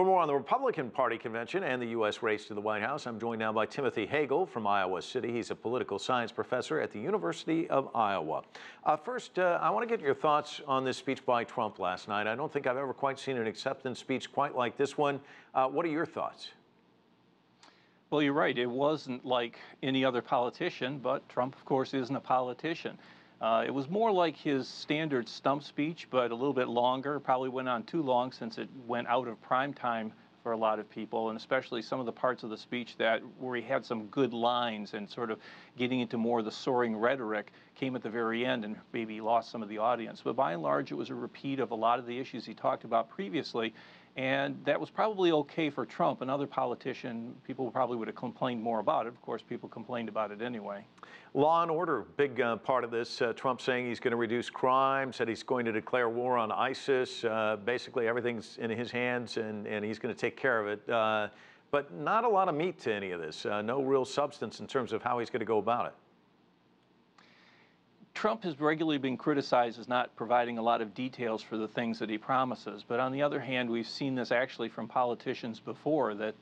For more on the Republican Party convention and the U.S. race to the White House, I'm joined now by Timothy Hagle from Iowa City. He's a political science professor at the University of Iowa. First, I want to get your thoughts on this speech by Trump last night. I don't think I've ever quite seen an acceptance speech quite like this one. What are your thoughts? Well, you're right. It wasn't like any other politician, but Trump, of course, isn't a politician. It was more like his standard stump speech, but a little bit longer. Probably went on too long since it went out of prime time for a lot of people, and especially some of the parts of the speech where he had some good lines and sort of getting into more of the soaring rhetoric came at the very end and maybe lost some of the audience. But by and large, it was a repeat of a lot of the issues he talked about previously. And that was probably okay for Trump. Another politician, people probably would have complained more about it. Of course, people complained about it anyway. Law and order, big part of this. Trump saying he's going to reduce crime, said he's going to declare war on ISIS. Basically, everything's in his hands, and he's going to take care of it. But not a lot of meat to any of this. No real substance in terms of how he's going to go about it. Trump has regularly been criticized as not providing a lot of details for the things that he promises. But on the other hand, we've seen this actually from politicians before, that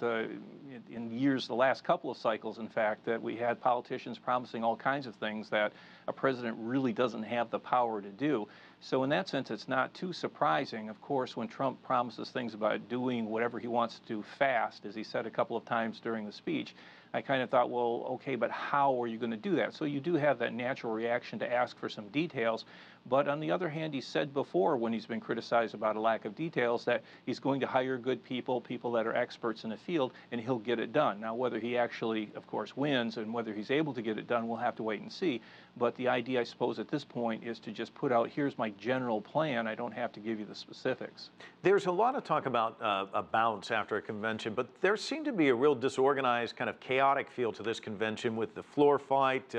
in years, the last couple of cycles, in fact, that we had politicians promising all kinds of things that a president really doesn't have the power to do. So in that sense, it's not too surprising, of course, when Trump promises things about doing whatever he wants to do fast, as he said a couple of times during the speech. I kind of thought, well, okay, but how are you going to do that? So you do have that natural reaction to ask for some details. But on the other hand, he said before, when he's been criticized about a lack of details, that he's going to hire good people, people that are experts in the field, and he'll get it done. Now, whether he actually, of course, wins and whether he's able to get it done, we'll have to wait and see. But the idea, I suppose, at this point is to just put out, here's my general plan. I don't have to give you the specifics. There's a lot of talk about a bounce after a convention, but there seemed to be a real disorganized, kind of chaotic feel to this convention with the floor fight,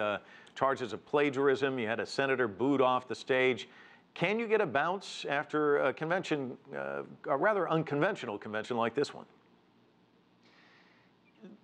charges of plagiarism. You had a senator booed off the stage. Can you get a bounce after a convention, a rather unconventional convention like this one?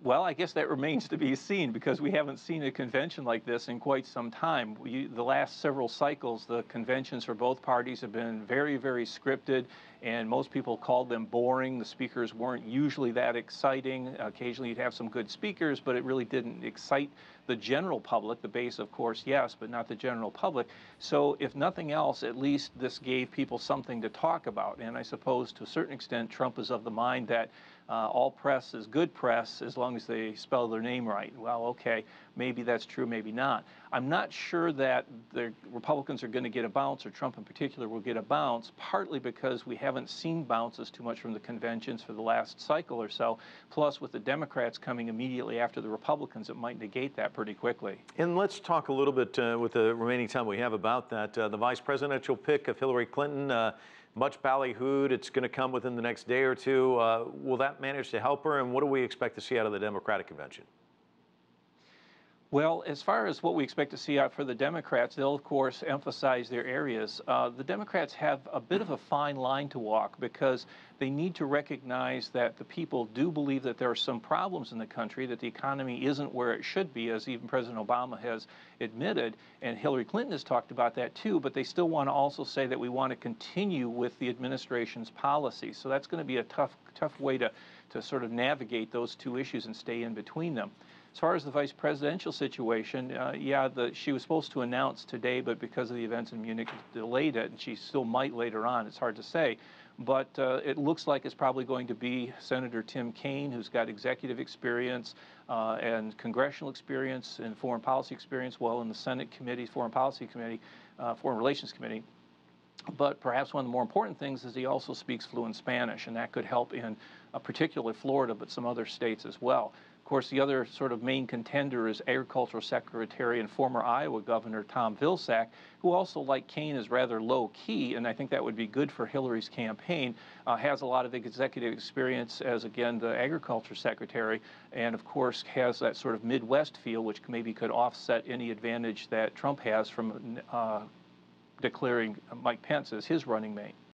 Well, I guess that remains to be seen, because we haven't seen a convention like this in quite some time. The last several cycles, the conventions for both parties have been very, very scripted, and most people called them boring. The speakers weren't usually that exciting. Occasionally you'd have some good speakers, but it really didn't excite the general public. The base, of course, yes, but not the general public. So if nothing else, at least this gave people something to talk about. And I suppose to a certain extent, Trump is of the mind that all press is good press as long as they spell their name right. Well, okay, maybe that's true, maybe not. I'm not sure that the Republicans are going to get a bounce, or Trump in particular will get a bounce, partly because we haven't seen bounces too much from the conventions for the last cycle or so. Plus, with the Democrats coming immediately after the Republicans, it might negate that pretty quickly. And let's talk a little bit with the remaining time we have about that. The vice presidential pick of Hillary Clinton, much ballyhooed. It's going to come within the next day or two. Will that manage to help her? And what do we expect to see out of the Democratic convention? Well, as far as what we expect to see out for the Democrats, they'll, of course, emphasize their areas. The Democrats have a bit of a fine line to walk, because they need to recognize that the people do believe that there are some problems in the country, that the economy isn't where it should be, as even President Obama has admitted, and Hillary Clinton has talked about that too, but they still want to also say that we want to continue with the administration's policies. So that's going to be a tough way to sort of navigate those two issues and stay in between them. As far as the vice presidential situation, she was supposed to announce today, but because of the events in Munich, delayed it, and she still might later on. It's hard to say. But it looks like it's probably going to be Senator Tim Kaine, who's got executive experience and congressional experience and foreign policy experience, well, in the Senate committee, Foreign Policy Committee, Foreign Relations Committee. But perhaps one of the more important things is he also speaks fluent Spanish, and that could help in particularly Florida, but some other states as well. Of course, the other sort of main contender is Agricultural Secretary and former Iowa Governor Tom Vilsack, who also, like Kaine, is rather low-key, and I think that would be good for Hillary's campaign. Has a lot of executive experience as, again, the Agriculture Secretary, and of course has that sort of Midwest feel, which maybe could offset any advantage that Trump has from declaring Mike Pence as his running mate.